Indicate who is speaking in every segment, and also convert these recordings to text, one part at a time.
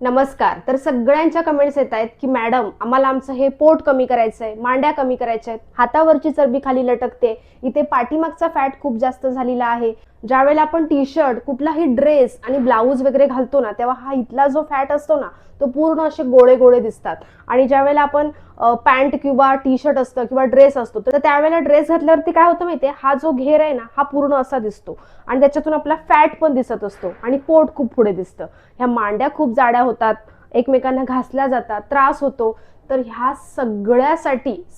Speaker 1: नमस्कार. तर सगळ्यांच्या कमेंट्स येत आहेत की मॅडम आम्हाला आमचं हे पोट कमी करायचंय, मांड्या कमी करायच्या आहेत, हातावरची चरबी खाली लटकते, इथे पाठीमागचा फॅट खूप जास्त झालेला आहे. ज्यावेळेला आपण टी शर्ट, कुठलाही ड्रेस आणि ब्लाऊज वगैरे घालतो ना, तेव्हा हा इथला जो फॅट असतो ना, तो पूर्ण असे गोळे गोळे दिसतात. आणि ज्यावेळेला आपण पॅन्ट किंवा टी शर्ट असतं किंवा ड्रेस असतो, तर त्यावेळेला ड्रेस घातल्यावरती काय होतं माहितीये, हा जो घेर आहे ना, हा पूर्ण असा दिसतो आणि त्याच्यातून आपला फॅट पण दिसत असतो आणि पोट खूप पुढे दिसतं. ह्या मांड्या खूप जाड्या होतात, एकमेकांना घासल्या जातात, त्रास होतो. तर ह्या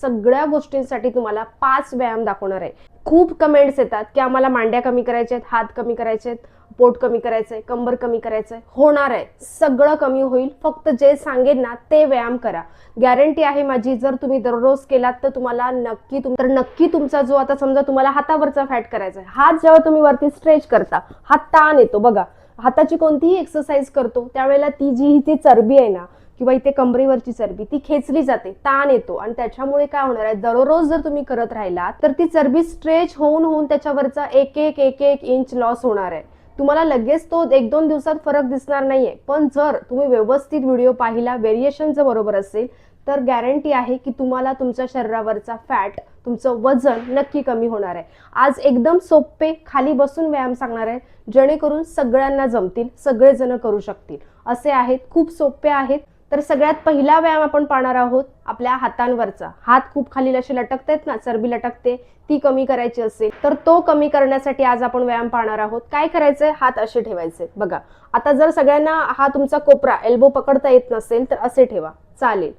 Speaker 1: सगळ्या गोष्टींसाठी तुम्हाला 5 व्यायाम दाखवणार आहे. खूप कमेंट्स येतात की आम्हाला मांड्या कमी करायच्या आहेत, हात कमी करायचे आहेत, पोट कमी करायचंय, कंबर कमी करायचंय. होणार आहे, सगळं कमी होईल. फक्त जे सांगेन ना ते व्यायाम करा. गॅरंटी आहे माझी. जर तुम्ही दररोज केलात तर तुम्हाला नक्की तुमचा जो आता समजा तुम्हाला हातावरचा फॅट करायचा आहे, हात जेव्हा तुम्ही वरती स्ट्रेच करता, हात ताण येतो बघा. हाताची कोणतीही एक्सरसाइज करतो त्यावेळेला ती चरबी आहे ना किंवा इथे कमरेवरची चरबी ती खेचली जाते, ताण येतो आणि त्याच्यामुळे काय होणार आहे, दररोज जर तुम्ही करत राहिलात तर ती चरबी स्ट्रेच होऊन होऊन त्याच्यावरचा एक इंच लॉस होणार आहे. तुम्हाला लगेच तो 1-2 दिवसात फरक दिसणार नाहीये, पण जर तुम्ही व्यवस्थित व्हिडिओ पाहिला, व्हेरिएशन जर बरोबर असेल तर गॅरंटी आहे की तुम्हाला तुमच्या शरीरावरचा फॅट, तुमचं वजन नक्की कमी होणार आहे. आज एकदम सोपे खाली बसून व्यायाम सांगणार आहे, जेणेकरून सगळ्यांना जमतील, सगळेजण करू शकतील असे आहेत. खूप सोपे आहेत. तर सगळ्यात पहिला व्यायाम आपण पाहणार आहोत आपल्या हातांवरचा. हात खूप खाली असे लटकतायत ना, चरबी लटकते, ती कमी करायची असेल तर तो कमी करण्यासाठी आज आपण व्यायाम पाहणार आहोत. काय करायचंय, हात असे ठेवायचे बघा. आता जर सगळ्यांना हा तुमचा कोपरा एल्बो पकडता येत नसेल तर असे ठेवा, चालेल.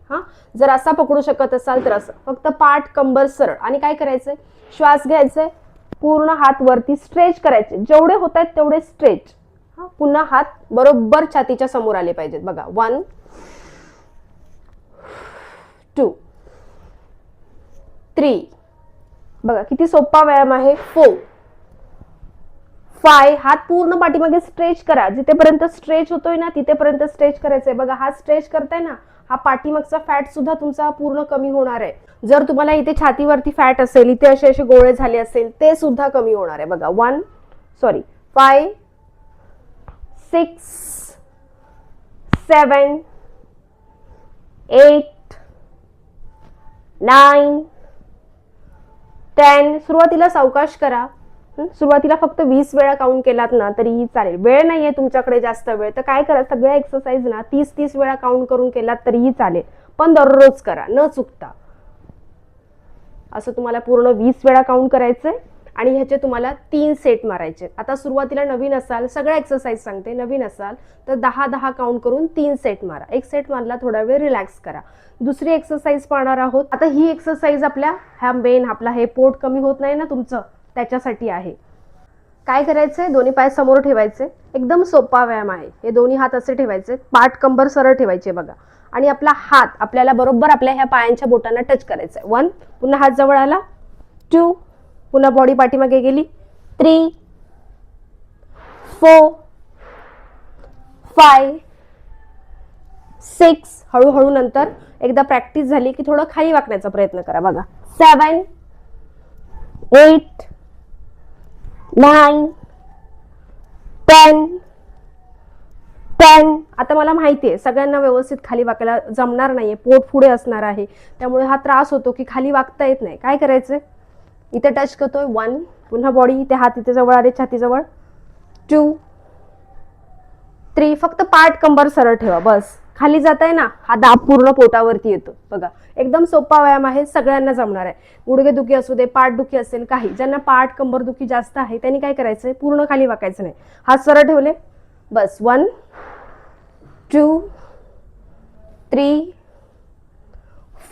Speaker 1: जर असा पकडू शकत असाल तर असं. फक्त पाठ कंबर सरळ आणि काय करायचंय, श्वास घ्यायचंय, पूर्ण हात वरती स्ट्रेच करायचे, जेवढे होत आहेत तेवढे स्ट्रेच. पुन्हा हात बरोबर छातीच्या समोर आले पाहिजेत बघा. 1 2 3 बघा किती सोपा व्यायाम आहे. 4 5 हात पूर्ण पाठीमागे स्ट्रेच करा, जिथेपर्यंत स्ट्रेच होतोय ना तिथेपर्यंत स्ट्रेच करायचंय बघा. हात स्ट्रेच करताय ना, हा पाठीमागचा फॅट सुद्धा तुमचा पूर्ण कमी होणार आहे. जर तुम्हाला इथे छातीवरती फॅट असेल, इथे असे असे गोळे झाले असेल, ते सुद्धा कमी होणार आहे बघा. 5 6 7 8 9 10 सुरुवातीला सावकाश करा. सुरुवातीला फक्त 20 वेळा काउंट केलात ना तरीही चालेल. वेळ नाहीये तुमच्याकडे जास्त वेळ तर काय करा, सगळ्या एक्सरसाइज ना 30 वेळा काउंट करून केलात तरीही चालेल, पण दररोज करा न चुकता. असं तुम्हाला पूर्ण 20 वेळा काउंट करायचंय आणि ह्याचे तुम्हाला 3 सेट मारायचे. आता सुरुवातीला नवीन असाल, सगळ्या एक्सरसाइज सांगते, नवीन असाल तर 10-10 काउंट करून 3 सेट मारा. एक सेट मारला, थोडा वेळ रिलॅक्स करा. दुसरी एक्सरसाइज पाहणार आहोत. आता ही एक्सरसाइज आपला हे पोट कमी होत नाही ना तुमचं, त्याच्यासाठी आहे. काय करायचंय, दोन्ही पाय समोर ठेवायचे. एकदम सोपा व्यायाम आहे. हे दोन्ही हात असे ठेवायचे, पाठ कंबर सरळ ठेवायचे बघा. आणि आपला हात आपल्याला बरोबर आपल्या ह्या पायांच्या बोटांना टच करायचा आहे. 1 पुन्हा हात जवळ आला, 2 पुन्हा बॉडी पाठीमागे गेली, 3 4 5 6 हळूहळू नंतर एकदा प्रॅक्टिस झाली की थोडं खाली वाकण्याचा प्रयत्न करा बघा. 7 8 9 10 आता मला माहिती आहे सगळ्यांना व्यवस्थित खाली वाकायला जमणार नाहीये, पोट पुढे असणार आहे, त्यामुळे हा त्रास होतो की खाली वाकता येत नाही. काय करायचंय, इथे टच करतोय, 1 पुन्हा बॉडी इथे, हात इथे जवळ आले छातीजवळ, 2 3 फक्त पाठ कंबर सरळ ठेवा बस. खाली जाताय ना, हा दाब पूर्ण पोटावरती येतो बघा. एकदम सोपा व्यायाम आहे, सगळ्यांना जमणार आहे. गुडघे दुखी असू दे, पाठ दुखी असेल, काही ज्यांना पाठ कंबर दुखी जास्त आहे त्यांनी काय करायचंय, पूर्ण खाली वाकायचं नाही, हात सरळ ठेवले बस. 1 2 3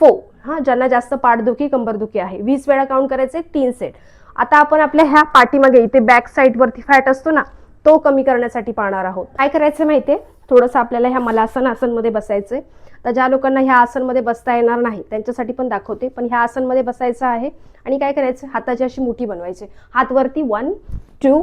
Speaker 1: 4 ज्यांना जास्त पाठदुखी कंबरदुखी आहे 20 वेळा काउंट करायचे, 3 सेट. आता आपण आपल्या ह्या पाठीमागे इथे बॅक साइड वरती फॅट असतो ना, तो कमी करण्यासाठी पाहणार आहोत. काय करायचं माहितीये, थोडंसं आपल्याला ह्या मलासन आसनमध्ये बसायचंय. तर ज्या लोकांना ह्या आसनमध्ये बसता येणार नाही त्यांच्यासाठी पण दाखवते, पण ह्या आसनमध्ये बसायचं आहे. आणि काय करायचं, हाताची अशी मुठी बनवायची, हात वरती, 1 2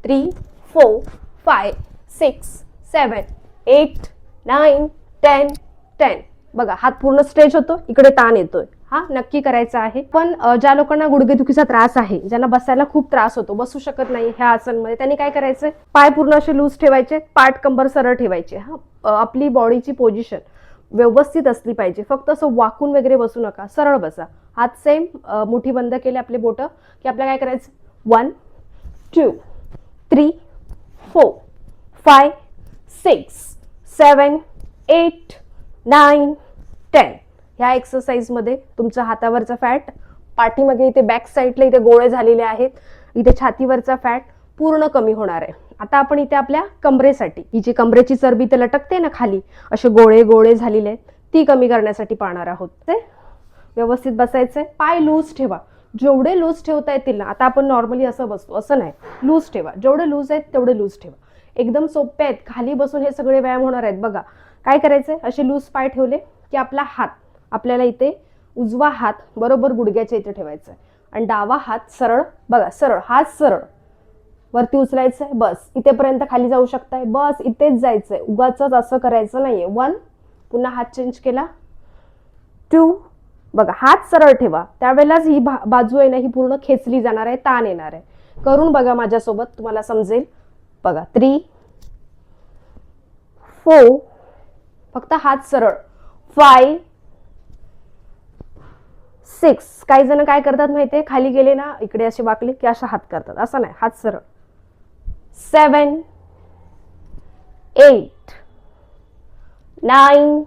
Speaker 1: 3 4 5 6 7 8 9 10 बघा. हात पूर्ण स्ट्रेच होतो, इकडे ताण येतोय, हा नक्की करायचा आहे. पण ज्या लोकांना गुडघेदुखीचा त्रास आहे, ज्यांना बसायला खूप त्रास होतो, बसू शकत नाही ह्या आसनमध्ये, त्यांनी काय करायचंय, पाय पूर्ण असे लूज ठेवायचे, पाठ कंबर सरळ ठेवायचे. हा आपली बॉडीची पोझिशन व्यवस्थित असली पाहिजे. फक्त असं वाकून वगैरे बसू नका, सरळ बसा. हात सेम मुठी बंद केले आपले बोटं की आपल्याला काय करायचं, 1 2 3 4 5 6 7 8 9 10. ह्या एक्सरसाइजमध्ये तुमच्या हातावरचा फॅट, पाठीमागे इथे बॅक साईडला इथे गोळे झालेले आहेत, इथे छातीवरचा फॅट पूर्ण कमी होणार आहे. आता आपण इथे आपल्या कमरेसाठी, ही जी कमरेची चरबी इथे लटकते ना खाली, असे गोळे गोळे झालेले आहेत, ती कमी करण्यासाठी पाहणार आहोत. ते व्यवस्थित बसायचंय, पाय लूज ठेवा, जेवढे लूज ठेवता येतील ना. आता आपण नॉर्मली असं बसतो, असं नाही, लूज ठेवा, जेवढे लूज आहेत तेवढे लूज ठेवा. एकदम सोपे आहेत, खाली बसून हे सगळे व्यायाम होणार आहेत. बघा काय करायचंय, असे लूज पाय ठेवले की आपला हात आपल्याला इथे, उजवा हात बरोबर गुडघ्याच्या इथे ठेवायचा आहे आणि डावा हात सरळ, बघा सरळ, हात सरळ वरती उचलायचंय, बस इथेपर्यंत खाली जाऊ शकताय, बस इथेच जायचंय, उगाच असं करायचं नाहीये. 1, पुन्हा हात चेंज केला, 2, बघा हात सरळ ठेवा, त्यावेळेलाच ही बाजू आहे ना, ही पूर्ण खेचली जाणार आहे, ताण येणार आहे. करून बघा माझ्यासोबत, तुम्हाला समजेल. बघा 3 4, फक्त हात सरळ, 5 6. काही जण काय करतात माहितीये, खाली गेले ना, इकडे असे वाकले की अशा हात करतात, असं नाही, हात सरळ. 7 8 9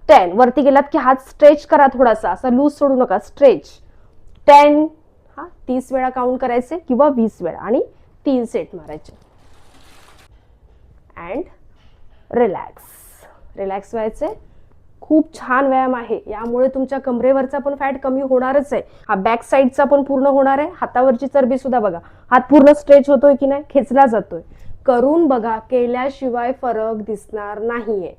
Speaker 1: 10. वरती गेलात की हात स्ट्रेच करा, थोडासा असा लूज सोडू नका, स्ट्रेच. 10, 30 वेळा काउंट करायचे किंवा 20 वेळा आणि 3 सेट मारायचे. अँड रिलॅक्स व्हायचे. खूप छान व्यायाम आहे, यामुळे तुमच्या कमरेवरचा पण फॅट कमी होणारच आहे. हा बॅक साईडचा पण पूर्ण होणार आहे. हातावरची चरबी सुद्धा बघा, हात पूर्ण स्ट्रेच होतोय की नाही, खेचला जातोय. करून बघा, केल्याशिवाय फरक दिसणार नाहीये.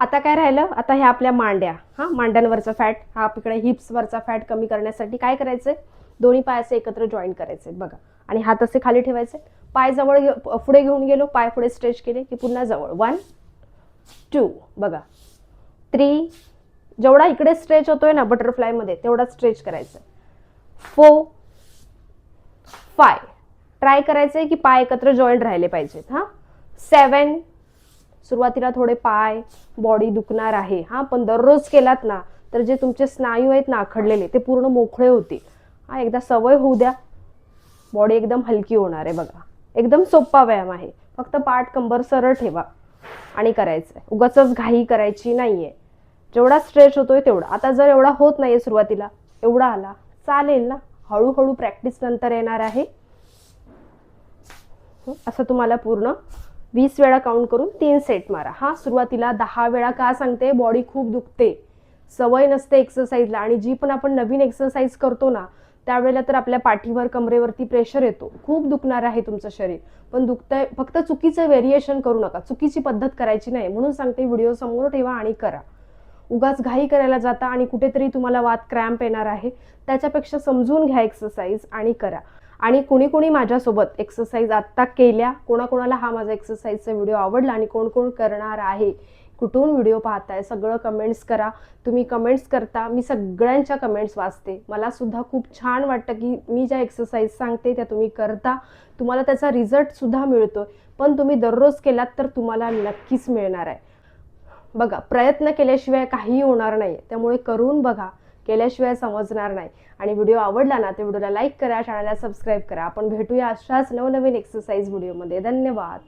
Speaker 1: आता काय राहिलं, आता ह्या आपल्या मांड्या, मांड्यांवरचा फॅट, हा इकडे हिप्सवरचा फॅट कमी करण्यासाठी काय करायचंय, दोन्ही पाय असे एकत्र जॉईन करायचे बघा आणि हात असे खाली ठेवायचे. पाय जवळ पुढे घेऊन गेलो, पाय पुढे स्ट्रेच केले की पुन्हा जवळ. 1 2, बघा 3, जेवढा इकडे स्ट्रेच होतोय ना बटरफ्लाय मध्ये, तेवढा स्ट्रेच करायचा. 4 5, ट्राय करायचंय की पाय एकत्र जॉईंट राहिले पाहिजेत. 7, सुरुवातीला थोडे पाय बॉडी दुखणार आहे, पण दररोज केलात ना तर जे तुमचे स्नायू आहेत ना आखडलेले, ते पूर्ण मोकळे होतील. एकदा सवय होऊ द्या, बॉडी एकदम हलकी होणार आहे. बघा एकदम सोपा व्यायाम आहे, फक्त पाठ कंबर सरळ ठेवा आणि करायचंय, उगाचच घाई करायची नाहीये. जेवढा स्ट्रेच होतोय तेवढा. आता जर एवढा होत नाहीये सुरुवातीला, एवढा आला चालेल ना, हळूहळू प्रॅक्टिस नंतर येणार आहे. असं तुम्हाला पूर्ण 20 वेळा काउंट करून 3 सेट मारा. सुरुवातीला 10 वेळा का सांगते, बॉडी खूप दुखते, सवय नसते एक्सरसाइजला, आणि जी पण आपण नवीन एक्सरसाइज करतो ना त्यावेळेला तर आपल्या पाठीवर कमरेवरती प्रेशर येतो, खूप दुखणार आहे तुमचं शरीर. पण दुखतंय, फक्त चुकीचं व्हेरिएशन करू नका, चुकीची पद्धत करायची नाही. म्हणून सांगते, व्हिडिओ समोर ठेवा आणि करा. उगाच घाई करायला जाता आणि कुठेतरी तुम्हाला वात क्रॅम्प येणार आहे, त्याच्यापेक्षा समजून घ्या एक्सरसाइज आणि करा. आणि कुणी कुणी माझ्यासोबत एक्सरसाइज आत्ता केल्या, कोणाकोणाला हा माझा एक्सरसाइजचा व्हिडिओ आवडला आणि कोण कोण करणार आहे, कुठून व्हिडिओ पाहताय, सगळं कमेंट्स करा. तुम्ही कमेंट्स करता, मी सगळ्यांच्या कमेंट्स वाचते. मला सुद्धा खूप छान वाटतं की मी ज्या एक्सरसाइज सांगते त्या तुम्ही करता, तुम्हाला त्याचा रिझल्ट सुद्धा मिळतोय. पण तुम्ही दररोज केलात तर तुम्हाला नक्कीच मिळणार आहे. बघा, प्रयत्न केल्याशिवाय काहीही होणार नाही, त्यामुळे करून बघा, केल्याशिवाय समजणार नाही. आणि व्हिडिओ आवडला ना तर व्हिडिओला लाईक करा, चॅनलला सबस्क्राईब करा. आपण भेटूया अशाच नवनवीन एक्सरसाइज व्हिडिओमध्ये. धन्यवाद.